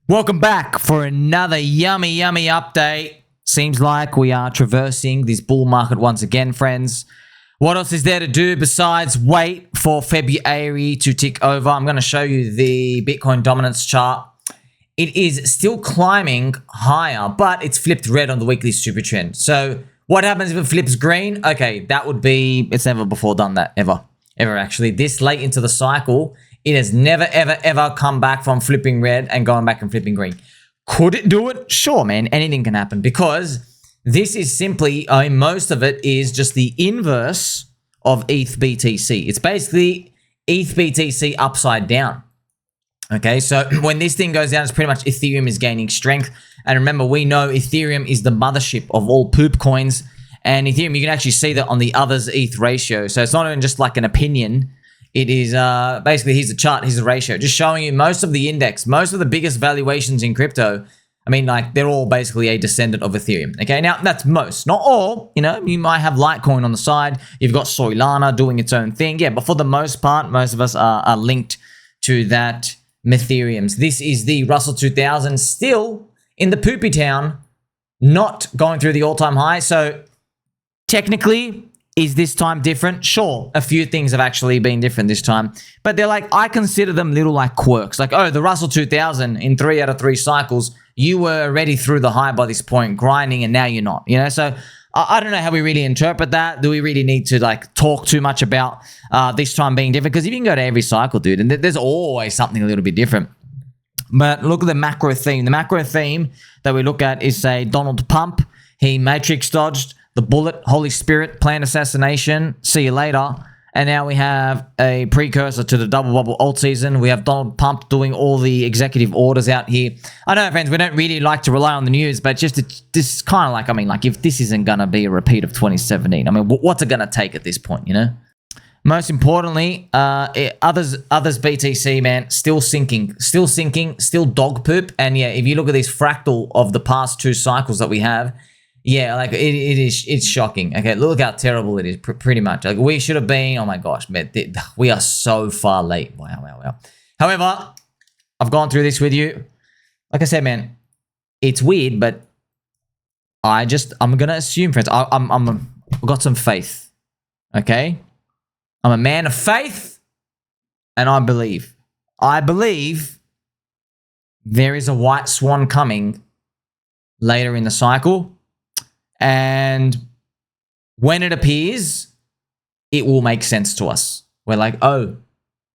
Welcome back for another yummy update. Seems like we are traversing this bull market once again, friends. What else is there to do besides wait for February to tick over? I'm going to show you the Bitcoin dominance chart. It is still climbing higher, but it's flipped red on the weekly super trend. So what happens if it flips green? Okay, that would be, it's never before done that, ever actually. This late into the cycle, it has never, ever come back from flipping red and going back and flipping green. Could it do it? Sure, man. Anything can happen because this is simply, most of it is just the inverse of ETH BTC. It's basically ETH BTC upside down. Okay, so when this thing goes down, it's pretty much Ethereum is gaining strength. And remember, we know Ethereum is the mothership of all poop coins. And Ethereum, you can actually see that on the others ETH ratio. So it's not even just like an opinion. It is basically, here's the chart, here's the ratio. Just showing you most of the index, most of the biggest valuations in crypto. I mean, like, they're all basically a descendant of Ethereum. Okay, now that's most, not all. You know, you might have Litecoin on the side. You've got Soylana doing its own thing. Yeah, but for the most part, most of us are linked to that Ethereums. This is the Russell 2000 still in the poopy town, not going through the all-time high. So technically, is this time different? Sure, a few things have actually been different this time. But they're like, I consider them little like quirks. Like, oh, the Russell 2000 in 3 out of 3 cycles, you were already through the high by this point, grinding, and now you're not. You know, so I don't know how we really interpret that. Do we really need to like talk too much about this time being different? Because if you can go to every cycle, dude, and there's always something a little bit different. But look at the macro theme. The macro theme that we look at is, say, Donald Pump. He matrix dodged the bullet, Holy Spirit, planned assassination, see you later. And now we have a precursor to the double bubble alt season. We have Donald Pump doing all the executive orders out here. I know, friends, we don't really like to rely on the news, but just this is kind of like, I mean, like, if this isn't going to be a repeat of 2017, I mean, what's it going to take at this point, you know? Most importantly, others BTC, man, still sinking, still dog poop. And yeah, if you look at this fractal of the past 2 cycles that we have, yeah, like it's shocking. Okay, look how terrible it is. Pretty much, like, we should have been. Oh my gosh, man, we are so far late. Wow. However, I've gone through this with you. Like I said, man, it's weird, but I'm gonna assume, friends. I've got some faith. Okay, I'm a man of faith, and I believe there is a white swan coming later in the cycle. And when it appears, it will make sense to us. We're like, oh,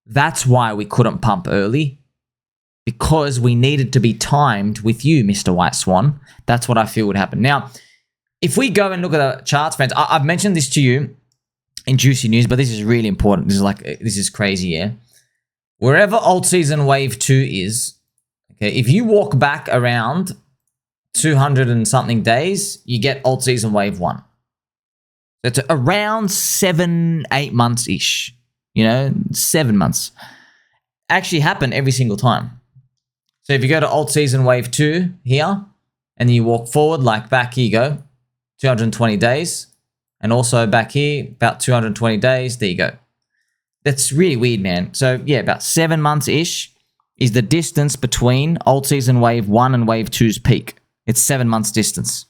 that's why we couldn't pump early, because we needed to be timed with you, Mr. White Swan. That's what I feel would happen. Now, if we go and look at the charts, friends, I've mentioned this to you in Juicy News, but this is really important. This is crazy, yeah? Wherever alt season wave 2 is, okay, if you walk back around 200 and something days, you get alt season wave 1. It's around 7-8 months ish, you know, 7 months. Actually happen every single time. So if you go to alt season wave 2 here, and then you walk forward, like back here you go, 220 days, and also back here about 220 days, there you go. That's really weird, man. So yeah, about 7 months ish is the distance between alt season wave 1 and wave 2's peak. It's 7 months distance.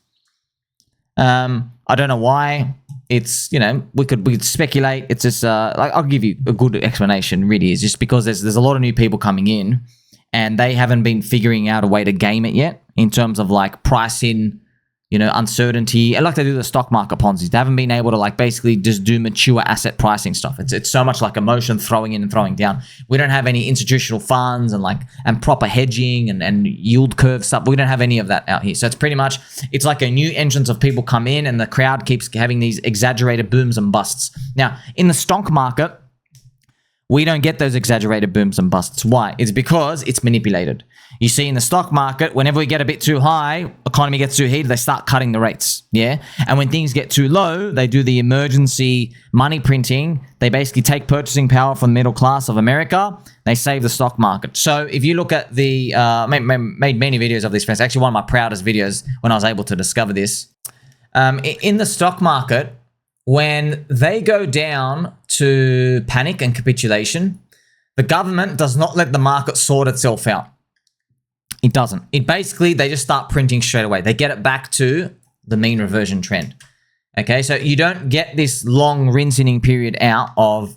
I don't know why. It's, you know, we could speculate. It's just like, I'll give you a good explanation. Really, is just because there's a lot of new people coming in, and they haven't been figuring out a way to game it yet in terms of like pricing, you know, uncertainty. And like they do the stock market Ponzi's, they haven't been able to like basically just do mature asset pricing stuff. It's so much like emotion throwing in and throwing down. We don't have any institutional funds and proper hedging and yield curve stuff. We don't have any of that out here. So it's pretty much, it's like a new entrance of people come in, and the crowd keeps having these exaggerated booms and busts. Now, in the stock market, we don't get those exaggerated booms and busts. Why? It's because it's manipulated. You see, in the stock market, whenever we get a bit too high, economy gets too heated, they start cutting the rates, yeah? And when things get too low, they do the emergency money printing. They basically take purchasing power from the middle class of America. They save the stock market. So if you look at the, made many videos of this, friends. Actually, one of my proudest videos when I was able to discover this. In the stock market, when they go down to panic and capitulation, the government does not let the market sort itself out. It doesn't. It basically, they just start printing straight away. They get it back to the mean reversion trend. Okay, so you don't get this long rinsing period out of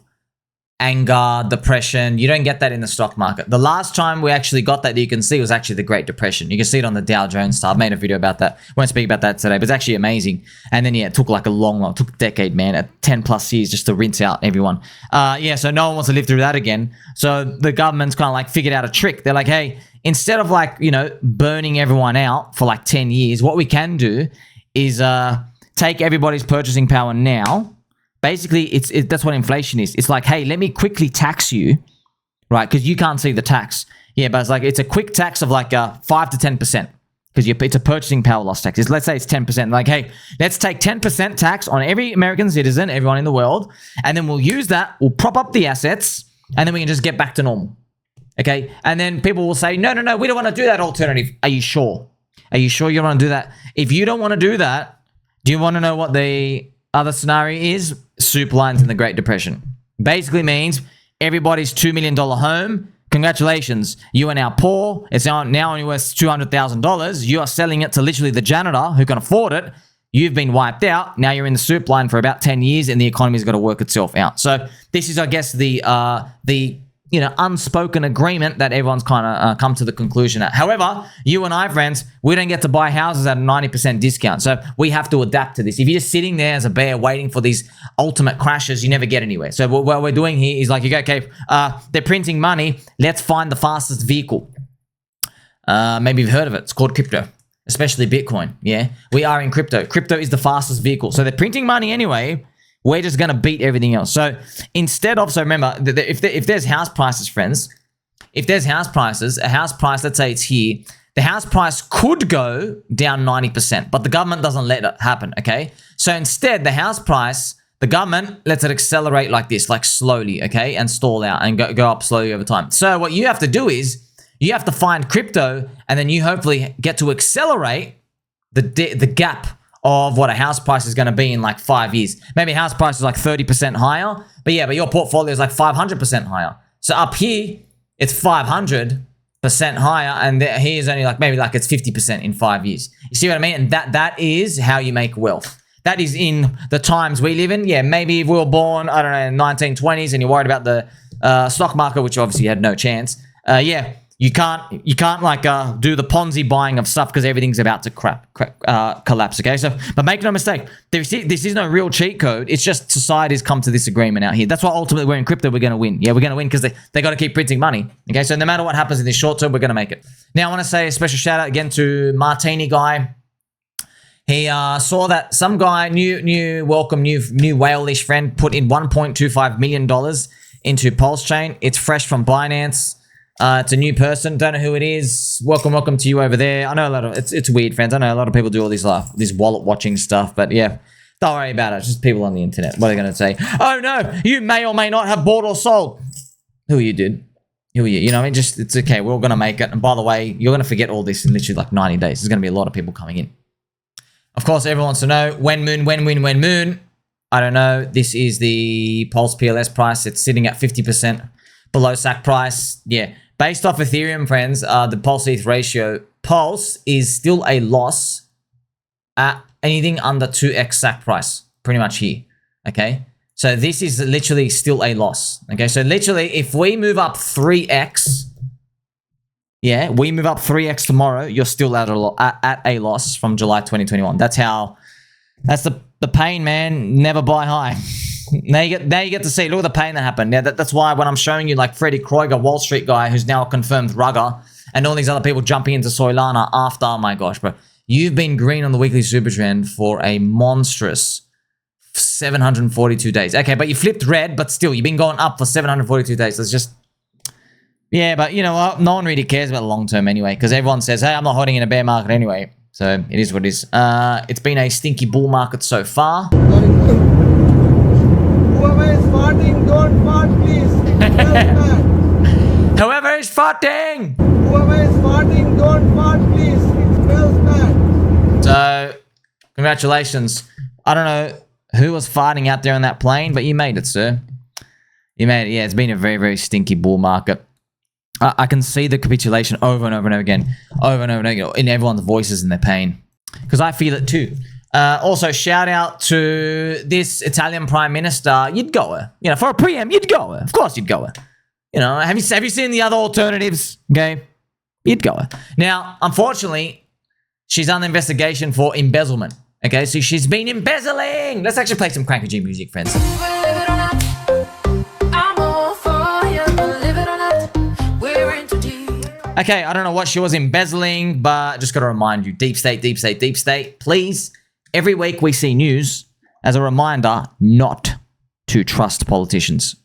anger, depression. You don't get that in the stock market. The last time we actually got that you can see was actually the Great Depression. You can see it on the Dow Jones stuff. I've made a video about that. Won't speak about that today, but it's actually amazing. And then, yeah, it took like it took a decade, man, at 10 plus years just to rinse out everyone. Yeah, so no one wants to live through that again. So the government's kind of like figured out a trick. They're like, hey, instead of like, you know, burning everyone out for like 10 years, what we can do is take everybody's purchasing power now. Basically, that's what inflation is. It's like, hey, let me quickly tax you, right? Because you can't see the tax. Yeah, but it's a quick tax of like 5 to 10%. Because it's a purchasing power loss tax. Let's say it's 10%. Like, hey, let's take 10% tax on every American citizen, everyone in the world, and then we'll use that, we'll prop up the assets, and then we can just get back to normal. Okay? And then people will say, no, we don't want to do that alternative. Are you sure? Are you sure you want to do that? If you don't want to do that, do you want to know what the other scenario is? Soup lines in the Great Depression. Basically means everybody's $2 million home. Congratulations. You are now poor. It's now only worth $200,000. You are selling it to literally the janitor who can afford it. You've been wiped out. Now you're in the soup line for about 10 years and the economy's got to work itself out. So this is, I guess, the unspoken agreement that everyone's kind of come to the conclusion at. However, you and I, friends, we don't get to buy houses at a 90% discount. So we have to adapt to this. If you're just sitting there as a bear waiting for these ultimate crashes, you never get anywhere. So what we're doing here is like, you go, okay, they're printing money. Let's find the fastest vehicle. Maybe you've heard of it. It's called crypto, especially Bitcoin. Yeah, we are in crypto. Crypto is the fastest vehicle. So they're printing money anyway. We're just going to beat everything else. So instead of, so remember, if there's house prices, friends, if there's house prices, a house price, let's say it's here, the house price could go down 90%, but the government doesn't let it happen, okay? So instead, the house price, the government lets it accelerate like this, like slowly, okay? And stall out and go up slowly over time. So what you have to do is you have to find crypto and then you hopefully get to accelerate the gap of what a house price is going to be in like 5 years. Maybe a house price is like 30% higher, but yeah, but your portfolio is like 500% higher. So up here, it's 500% higher, and here's only like, maybe like it's 50% in 5 years. You see what I mean? And that is how you make wealth. That is in the times we live in. Yeah, maybe if we were born, I don't know, in 1920s and you're worried about the stock market, which obviously had no chance. Yeah. You can't like do the Ponzi buying of stuff because everything's about to collapse. Okay, so but make no mistake, this is no real cheat code. It's just society's come to this agreement out here. That's why ultimately we're in crypto. We're going to win. Yeah, we're going to win because they got to keep printing money. Okay, so no matter what happens in the short term, we're going to make it. Now I want to say a special shout out again to Martini guy. He saw that some guy, new whale-ish friend, put in $1.25 million into PulseChain. It's fresh from Binance. It's a new person. Don't know who it is. Welcome to you over there. I know a lot of it's weird, friends. I know a lot of people do all this wallet watching stuff, but yeah, don't worry about it. It's just people on the internet. What are they going to say? Oh no, you may or may not have bought or sold. Who are you, dude? Who are you? You know, I mean, just it's okay. We're all going to make it. And by the way, you're going to forget all this in literally like 90 days. There's going to be a lot of people coming in. Of course, everyone wants to know when moon. I don't know. This is the Pulse PLS price. It's sitting at 50% below SAC price. Yeah. Based off Ethereum, friends, the Pulse ETH ratio, Pulse is still a loss at anything under 2x SAC price, pretty much here, okay? So this is literally still a loss, okay? So literally, if we move up 3x, yeah, we move up 3x tomorrow, you're still at a loss from July 2021. That's the pain, man. Never buy high. Now you get to see, look at the pain that happened. Now that's why when I'm showing you like Freddie Kroeger, Wall Street guy, who's now a confirmed rugger, and all these other people jumping into Soylana after, oh my gosh, bro. You've been green on the weekly super trend for a monstrous 742 days. Okay, but you flipped red, but still, you've been going up for 742 days. It's just, yeah, but you know what? No one really cares about the long term anyway, because everyone says, hey, I'm not holding in a bear market anyway. So it is what it is. It's been a stinky bull market so far. Whoever is farting, don't fart, please. Whoever is farting! Whoever is farting, don't fart, please. It smells bad. So, congratulations. I don't know who was farting out there on that plane, but you made it, sir. You made it. Yeah, it's been a very, very stinky bull market. I can see the capitulation over and over and over again, in everyone's voices and their pain, because I feel it too. Also, shout out to this Italian Prime Minister. You'd go her. You know, for a preem, you'd go her. Of course, you'd go her. You know, have you seen the other alternatives? Okay, you'd go her. Now, unfortunately, she's under investigation for embezzlement. Okay, so she's been embezzling. Let's actually play some Cranky G music, friends. Okay, I don't know what she was embezzling, but just got to remind you, deep state, deep state, deep state. Please, every week we see news as a reminder not to trust politicians.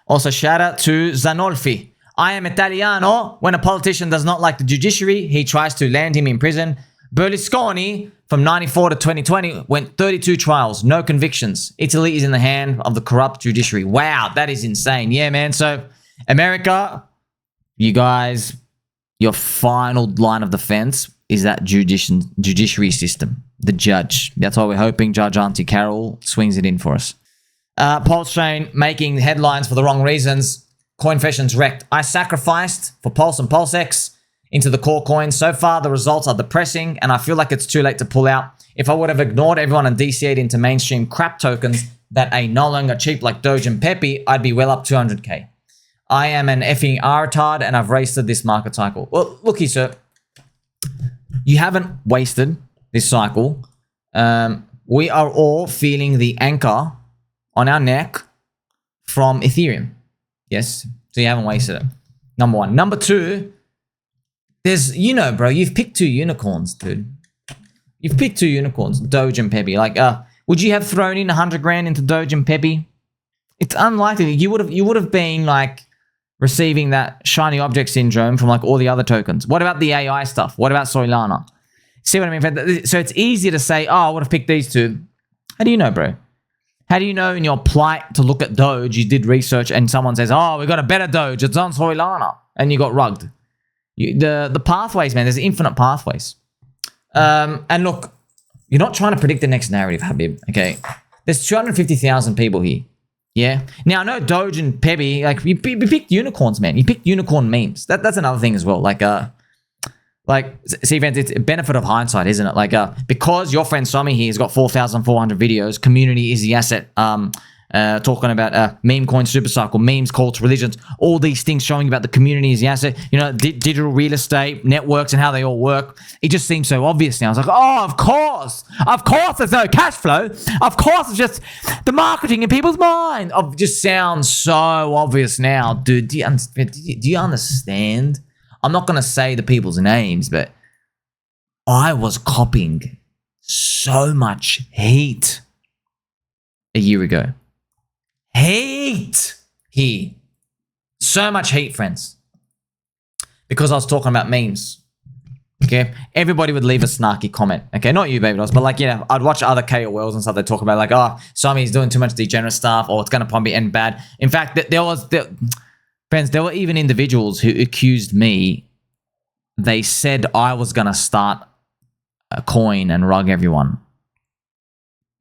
Also, shout out to Zannolfi. I am Italiano. When a politician does not like the judiciary, he tries to land him in prison. Berlusconi, from 94 to 2020, went 32 trials, no convictions. Italy is in the hand of the corrupt judiciary. Wow, that is insane. Yeah, man. So, America, you guys, your final line of defense is that judiciary system, the judge. That's why we're hoping Judge Auntie Carol swings it in for us. PulseChain making headlines for the wrong reasons. Coinfessions Rekt. I sacrificed for Pulse and PulseX into the core coins. So far, the results are depressing, and I feel like it's too late to pull out. If I would have ignored everyone and DCA'd into mainstream crap tokens that are no longer cheap like Doge and Pepe, I'd be well up 200k. I am an effing retard, and I've wasted this market cycle. Well, looky, sir. You haven't wasted this cycle. We are all feeling the anchor on our neck from Ethereum. Yes, so you haven't wasted it. Number one. Number two, there's, you know, bro, you've picked two unicorns, dude. You've picked two unicorns, Doge and Pepe. Like, would you have thrown in 100 grand into Doge and Pepe? It's unlikely. You would have been like receiving that shiny object syndrome from like all the other tokens. What about the AI stuff? What about Soylana? See what I mean? So it's easier to say, oh, I would have picked these two. How do you know, bro? How do you know in your plight to look at Doge, you did research and someone says, oh, we got a better Doge, it's on Soylana, and you got rugged? The pathways, man, there's infinite pathways. And look, you're not trying to predict the next narrative, Habib, okay? There's 250,000 people here, yeah? Now, I know Doge and Pepe, like, you picked unicorns, man. You picked unicorn memes. That's another thing as well. See, friends, it's a benefit of hindsight, isn't it? Like, because your friend Sommi here has got 4,400 videos, community is the asset, talking about meme coin supercycle, memes, cults, religions, all these things showing about the community is the asset, you know, digital real estate, networks, and how they all work. It just seems so obvious now. It's like, oh, of course there's no cash flow. Of course it's just the marketing in people's mind. It just sounds so obvious now. Dude, do you understand? I'm not going to say the people's names, but I was copying so much hate a year ago. Hate here. So much hate, friends. Because I was talking about memes. Okay? Everybody would leave a snarky comment. Okay? Not you, baby dolls, but like, you know, I'd watch other KOLs and stuff. They talk about like, oh, Sommi's doing too much degenerate stuff, or it's going to probably end bad. In fact, friends, there were even individuals who accused me. They said I was going to start a coin and rug everyone.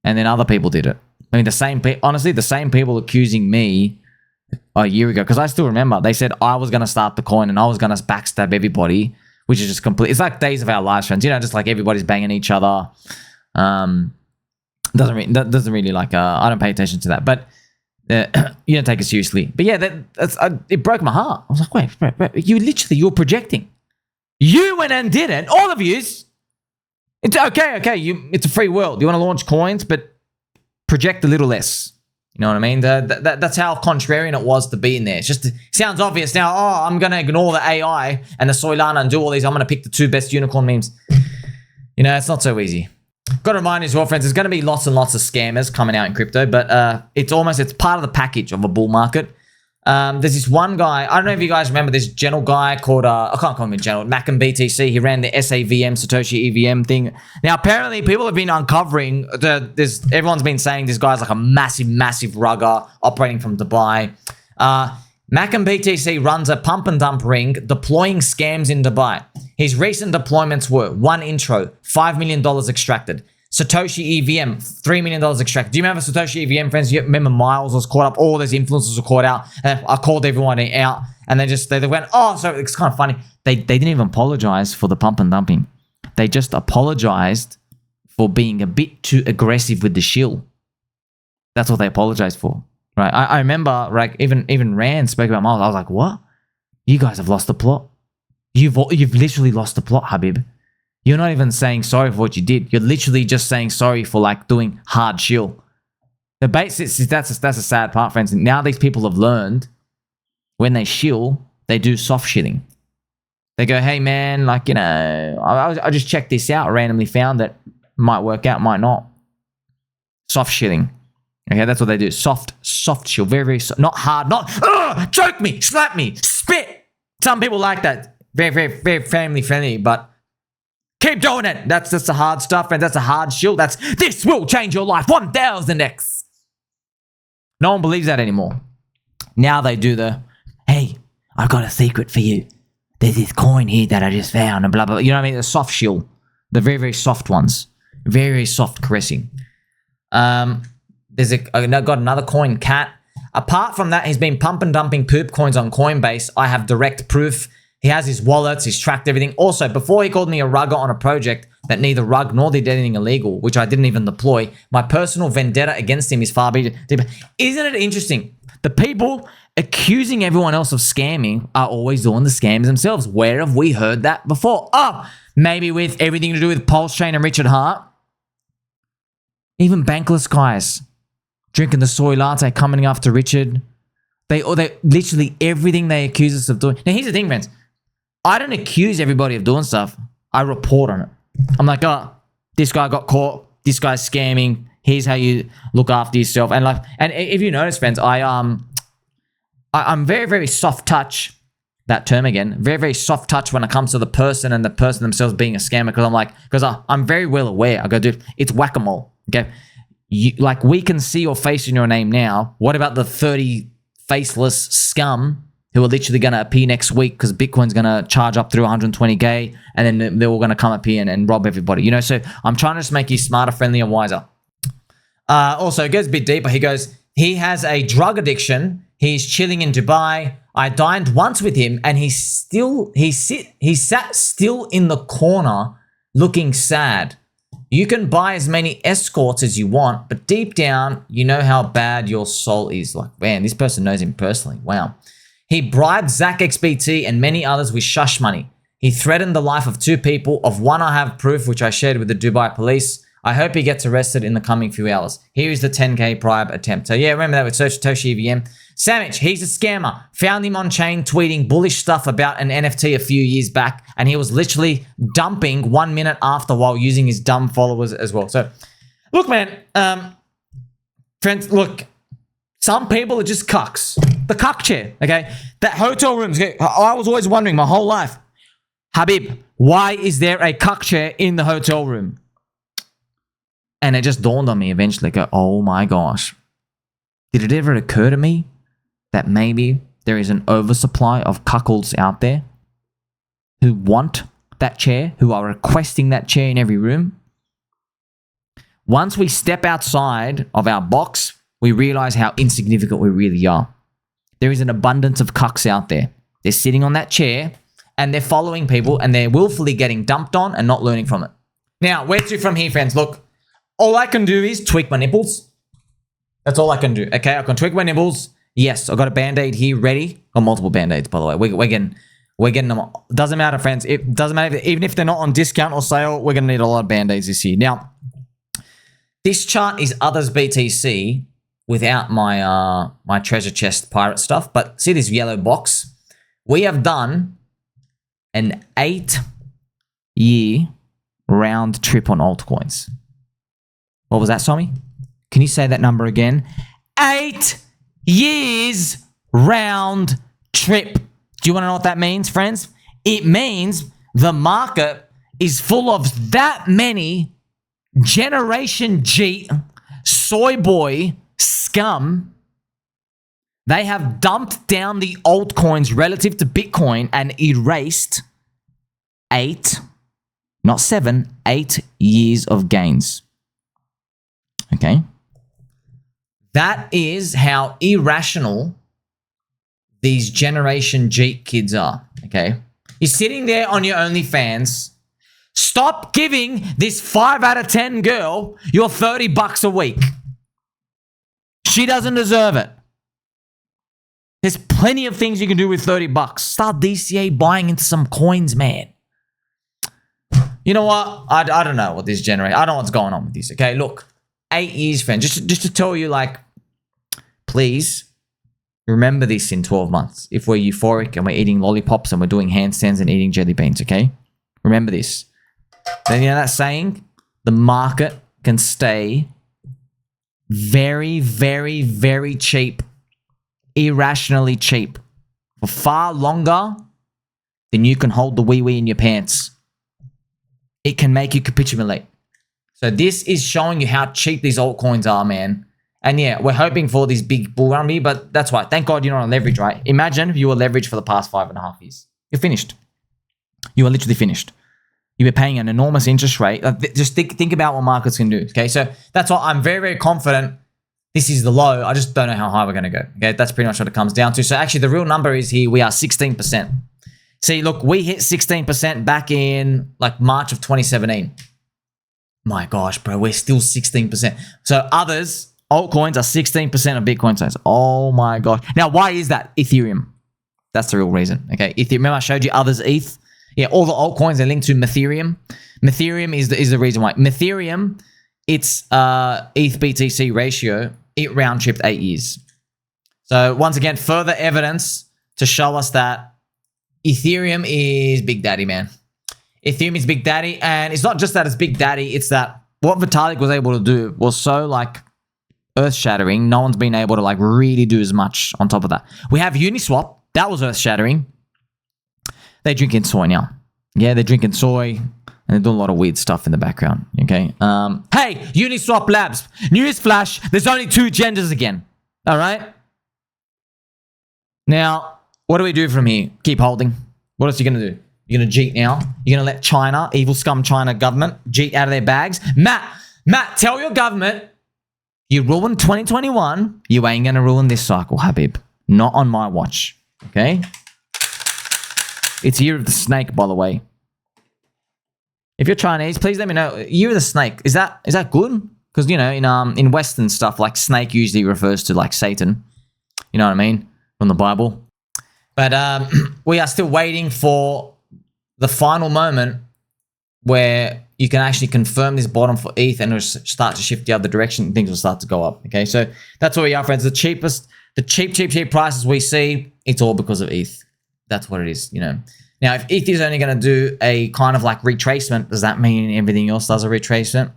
And then other people did it. I mean, honestly, the same people accusing me a year ago, because I still remember, they said I was going to start the coin and I was going to backstab everybody, which is just complete. It's like Days of Our Lives, friends. You know, just like everybody's banging each other. Doesn't really like, I don't pay attention to that. But you don't take it seriously. But yeah, it broke my heart. I was like, wait, you were projecting. You went and did it. All of yous. It's okay. It's a free world. You want to launch coins, but project a little less. You know what I mean? That's how contrarian it was to be in there. It sounds obvious now. Oh, I'm going to ignore the AI and the Soylana and do all these. I'm going to pick the two best unicorn memes. You know, it's not so easy. Got to remind you as well, friends, there's going to be lots and lots of scammers coming out in crypto, but it's part of the package of a bull market. There's this one guy, I don't know if you guys remember this general guy called, I can't call him a general, Mac and BTC. He ran the SAVM, Satoshi EVM thing. Now, apparently people have been uncovering, everyone's been saying this guy's like a massive rugger operating from Dubai. Mac and BTC runs a pump and dump ring deploying scams in Dubai. His recent deployments were one intro, $5 million extracted. Satoshi EVM, $3 million extracted. Do you remember Satoshi EVM, friends? You remember Miles was caught up, all those influencers were caught out, and I called everyone out, and they went, oh, so it's kind of funny. They didn't even apologize for the pump and dumping. They just apologized for being a bit too aggressive with the shill. That's what they apologized for, right? I remember, right, even Rand spoke about Miles. I was like, what? You guys have lost the plot. You've literally lost the plot, Habib. You're not even saying sorry for what you did. You're literally just saying sorry for like doing hard shill. The basics, that's a sad part, friends. Now these people have learned when they shill, they do soft shilling. They go, hey man, like, you know, I just checked this out, randomly found that might work out, might not. Soft shilling. Okay, that's what they do. Soft shill. Very, very soft. Not hard, not, choke me, slap me, spit. Some people like that. Very, very, very family friendly, but keep doing it. That's the hard stuff, and that's a hard shill. This will change your life 1000x. No one believes that anymore. Now they do the, hey, I've got a secret for you. There's this coin here that I just found and blah, blah, blah. You know what I mean? The soft shill. The very, very soft ones. Very, very soft caressing. I got another coin, Cat. Apart from that, he's been pump and dumping poop coins on Coinbase. I have direct proof. He has his wallets, he's tracked everything. Also, before he called me a rugger on a project that neither rug nor did anything illegal, which I didn't even deploy, my personal vendetta against him is far deeper. Isn't it interesting? The people accusing everyone else of scamming are always doing the scams themselves. Where have we heard that before? Oh, maybe with everything to do with PulseChain and Richard Hart. Even bankless guys drinking the soy latte, coming after Richard. They literally everything they accuse us of doing. Now, here's the thing, friends. I don't accuse everybody of doing stuff. I report on it. I'm like, oh, this guy got caught. This guy's scamming. Here's how you look after yourself. And if you notice, friends, I'm very, very soft touch. That term again, very, very soft touch when it comes to the person and the person themselves being a scammer. Because I'm very well aware. I go, dude, it's whack-a-mole. Okay, we can see your face in your name now. What about the 30 faceless scum who are literally going to appear next week because Bitcoin's going to charge up through 120K and then they're all going to come up here and rob everybody? You know, so I'm trying to just make you smarter, friendlier, wiser. Also, it goes a bit deeper. He goes, he has a drug addiction. He's chilling in Dubai. I dined once with him and he sat still in the corner looking sad. You can buy as many escorts as you want, but deep down, you know how bad your soul is. Like, man, this person knows him personally. Wow. He bribed Zach XBT and many others with shush money. He threatened the life of 2 people. Of one, I have proof, which I shared with the Dubai police. I hope he gets arrested in the coming few hours. Here is the 10K bribe attempt. So yeah, remember that with Satoshi EVM. Sandwich, he's a scammer. Found him on chain tweeting bullish stuff about an NFT a few years back, and he was literally dumping 1 minute after while using his dumb followers as well. So, look, man, friends, look, some people are just cucks. The cuck chair, okay? That hotel rooms, okay? I was always wondering my whole life, Habib, why is there a cuck chair in the hotel room? And it just dawned on me eventually, go, oh my gosh. Did it ever occur to me that maybe there is an oversupply of cuckolds out there who want that chair, who are requesting that chair in every room? Once we step outside of our box, we realize how insignificant we really are. There is an abundance of cucks out there. They're sitting on that chair and they're following people and they're willfully getting dumped on and not learning from it. Now, where to from here, friends? Look, all I can do is tweak my nipples. That's all I can do, okay? I can tweak my nipples. Yes, I've got a Band-Aid here ready. Got multiple Band-Aids, by the way. We're getting them. Doesn't matter, friends. It doesn't matter. Even if they're not on discount or sale, we're going to need a lot of Band-Aids this year. Now, this chart is others BTC without my my treasure chest pirate stuff. But see this yellow box? We have done an 8-year round trip on altcoins. What was that, Sommi? Can you say that number again? 8 years round trip. Do you want to know what that means, friends? It means the market is full of that many Generation Jeet, soy boy, scum. They have dumped down the altcoins relative to Bitcoin and erased 8, not 7, 8 years of gains. Okay. That is how irrational these Generation Jeet kids are. Okay. You're sitting there on your OnlyFans. Stop giving this 5 out of 10 girl your $30 a week. She doesn't deserve it. There's plenty of things you can do with $30. Start DCA buying into some coins, man. You know what? I don't know what this generation. I don't know what's going on with this. Okay, look, 8 years, friend. Just to tell you, like, please remember this in 12 months. If we're euphoric and we're eating lollipops and we're doing handstands and eating jelly beans, okay? Remember this. Then you know that saying, the market can stay very, very, very cheap, irrationally cheap, for far longer than you can hold the wee-wee in your pants. It can make you capitulate. So this is showing you how cheap these altcoins are, man. And yeah, we're hoping for this big bull run me, but that's right. Thank God you're not on leverage, right? Imagine if you were leveraged for the past 5.5 years. You're finished. You are literally finished. You were paying an enormous interest rate. Just think about what markets can do, okay? So that's why I'm very, very confident this is the low. I just don't know how high we're going to go, okay? That's pretty much what it comes down to. So actually, the real number is here. We are 16%. See, look, we hit 16% back in like March of 2017. My gosh, bro, we're still 16%. So others, altcoins are 16% of Bitcoin size. Oh my gosh. Now, why is that? Ethereum. That's the real reason, okay? Remember I showed you others ETH? Yeah, all the altcoins are linked to Ethereum. Ethereum is the reason why. Ethereum, its ETH BTC ratio, it round tripped 8 years. So once again, further evidence to show us that Ethereum is Big Daddy, man. Ethereum is Big Daddy, and it's not just that it's Big Daddy, it's that what Vitalik was able to do was so like earth-shattering. No one's been able to like really do as much on top of that. We have Uniswap. That was earth-shattering. They're drinking soy now. Yeah, they're drinking soy, and they're doing a lot of weird stuff in the background, okay? Hey, Uniswap Labs, newsflash, there's only 2 genders again, all right? Now, what do we do from here? Keep holding. What else are you going to do? You're going to jeet now? You're going to let China, evil scum China government, jeet out of their bags? Matt, tell your government, you ruined 2021, you ain't going to ruin this cycle, Habib. Not on my watch, okay? It's Year of the Snake, by the way. If you're Chinese, please let me know. Year of the Snake, is that good? Because, you know, in Western stuff, like snake usually refers to like Satan. You know what I mean? From the Bible. But we are still waiting for the final moment where you can actually confirm this bottom for ETH and it'll start to shift the other direction and things will start to go up. Okay, so that's where we are, friends. The cheap prices we see, it's all because of ETH. That's what it is, you know. Now, if ETH is only going to do a kind of like retracement, does that mean everything else does a retracement?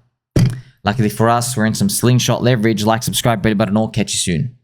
Luckily for us, we're in some slingshot leverage. Like, subscribe, button, all. Catch you soon.